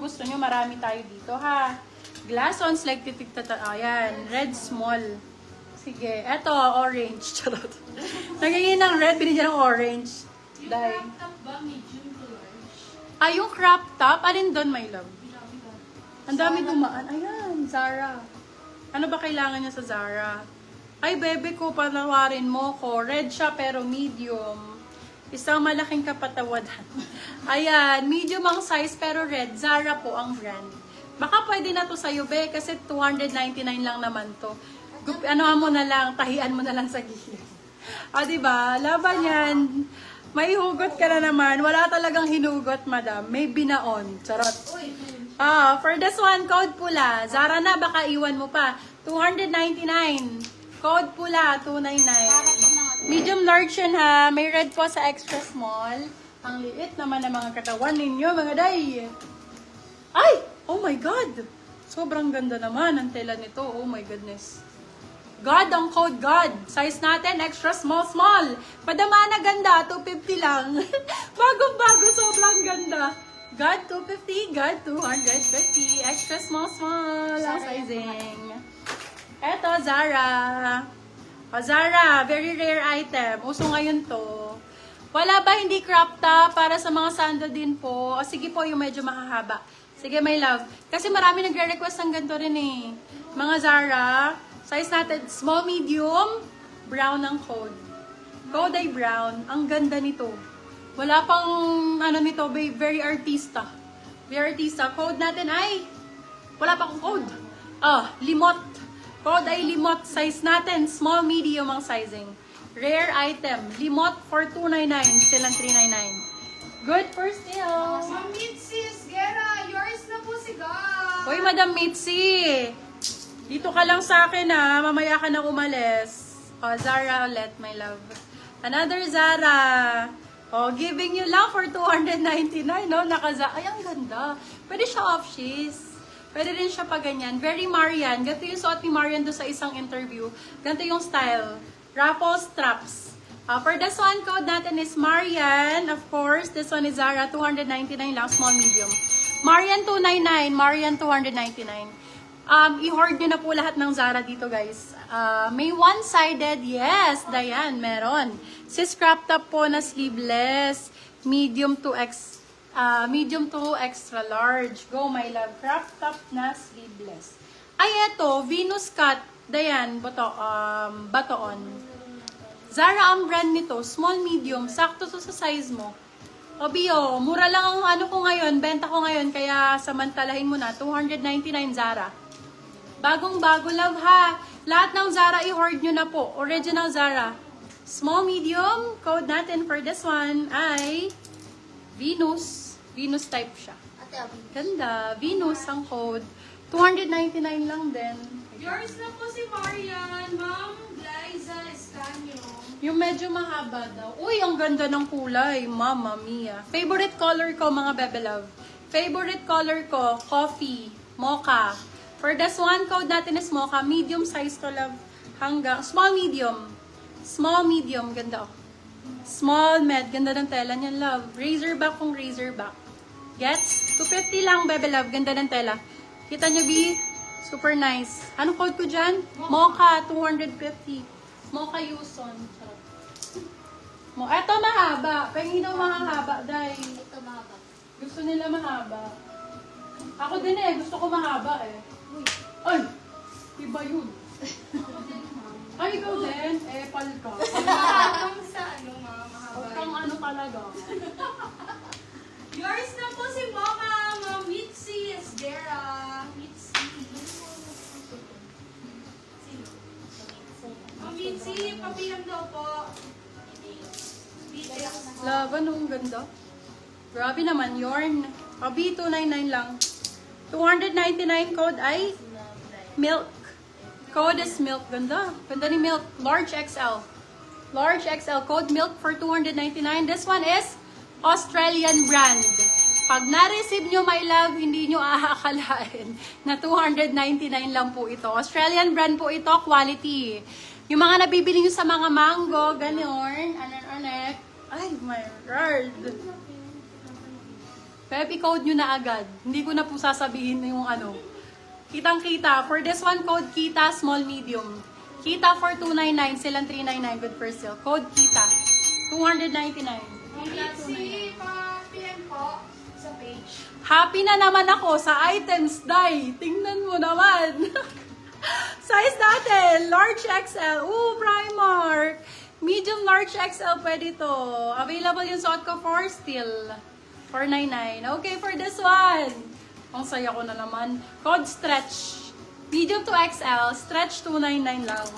gusto nyo, marami tayo dito, ha? Glass-ons, like ayan, red small. Sige, eto, orange. Charot. Nagingin ng red, binigyan ng orange. Yung crop top ba, medium to large? Ay, yung crop top, alin doon, my love? Ang dami dumaan. Ayan, Zara. Ano ba kailangan niya sa Zara? Ay, bebe ko, panawarin mo ko. Red siya, pero medium. Isang malaking kapatawadan. Ayan, medium ang size, pero red. Zara po ang brand. Baka pwede na to sa'yo, be, kasi 299 lang naman to. Ano mo na lang, tahian mo na lang sa gilid. Diba? Laban yan. May hugot ka na naman. Wala talagang hinugot, madam. May binaon. Charot. For this one, code pula. Zara na, baka iwan mo pa. 299. Code pula, 299. Medium large yan, ha. May red po sa extra small. Ang liit naman ng mga katawan ninyo, mga day. Ay! Oh my God! Sobrang ganda naman ang tela nito. Oh my goodness. God, ang code God. Size natin, extra small, small. Padama na ganda, 250 lang. Bagong-bago, sobrang ganda. God, 250. God, 250. Extra small, small. Ang sizing. Eto, Zara. Zara, very rare item. Uso ngayon to. Wala ba hindi crop top para sa mga sando din po? O sige po, yung medyo mahahaba. Sige, my love. Kasi marami nagre-request ng ganito rin eh. Mga Zara, size natin, small, medium, brown ang code. Code ay brown. Ang ganda nito. Wala pang, ano nito, very artista. Very artista. Code natin ay, wala pa akong code. Limot. Code ay limot. Size natin, small, medium ang sizing. Rare item. Limot for 299. Silang 399. Good for steal. Ma'am Mitzi Esguera, yours na po si God. Hoy, Madam Mitzi. Dito ka lang sa akin, ha. Mamaya ka na umalis. Zara ulit, my love. Another Zara. Giving you lang for 299, no? Ay, ang ganda. Pwede siya off-sheath. Pwede rin siya pa ganyan. Very Marian. Ganito yung suot ni Marian do sa isang interview. Ganito yung style. Ruffle straps. For this one, code natin is Marian. Of course, this one is Zara. 299 lang, small, medium. Marian 299. Marian 299. I-hoard nyo na po lahat ng Zara dito, guys. May one-sided. Yes, Dayan, meron. Sis crop top po na sleeveless. Medium to extra large. Go, my love. Crop top na sleeveless. Ay, eto. Venus cut. Dayan, batoon. Zara ang brand nito. Small, medium. Sakto to sa size mo. Bio, mura lang ang ano ko ngayon. Benta ko ngayon. Kaya samantalahin mo na. 299 Zara. Bagong-bago, love, ha. Lahat ng Zara, i-hoard nyo na po. Original Zara. Small, medium. Code natin for this one ay Venus. Venus type siya. Ganda. Venus ang code. 299 lang din. Yours na po si Marian, Ma'am Liza Escanio. Yung medyo mahaba daw. Uy, ang ganda ng kulay. Mamma mia. Favorite color ko, mga bebe love. Favorite color ko, coffee, mocha. For this one, code natin is mocha. Medium size to, love. Hanggang, small, medium. Small, medium. Ganda, oh. Small, med. Ganda ng tela niyan, love. Razorback kung razorback. Gets? 250 lang, bebe love. Ganda ng tela. Kita nyo, B? Super nice. Anong code ko dyan? Mocha, 250. Mocha Yuson. Eto mahaba. Pahingin daw mahaba, dahil Ito mahaba. gusto nila mahaba. Ako din eh. Gusto ko mahaba eh. Uy. Ay! Iba yun. Ay, ikaw din. Pal ka. Hanggang sa ano, mahaba. Huwag kang ano talaga. Yours na po si Mama, Ma'am Mitzi Esguera. Mitzi. Ma'am Mitzi, papilang daw po. Laban, ang ganda. Grabe naman, yarn. B299 lang. 299 code ay milk. Code is milk. Ganda. Ganda ni milk. Large XL. Large XL. Code milk for 299. This one is Australian brand. Pag na-receive nyo, my love, hindi nyo aakalain na 299 lang po ito. Australian brand po ito. Quality. Yung mga nabibili nyo sa mga mango, ganyan, anak-anak. Ay, my God. Beb, i-code nyo na agad. Hindi ko na po sasabihin yung ano. Kitang-kita. For this one, code kita, small, medium. Kita for 299, silang 399, good for sale. Code kita, 299. Si PM po sa page. Happy na naman ako sa items, Day. Tingnan mo naman. Size natin, large XL. Ooh, Primark. Medium, large XL, pwede to. Available yung suot ko for still. 499. Okay, for this one. Ang saya ko na naman. Code stretch. Medium to XL, stretch 299 lang.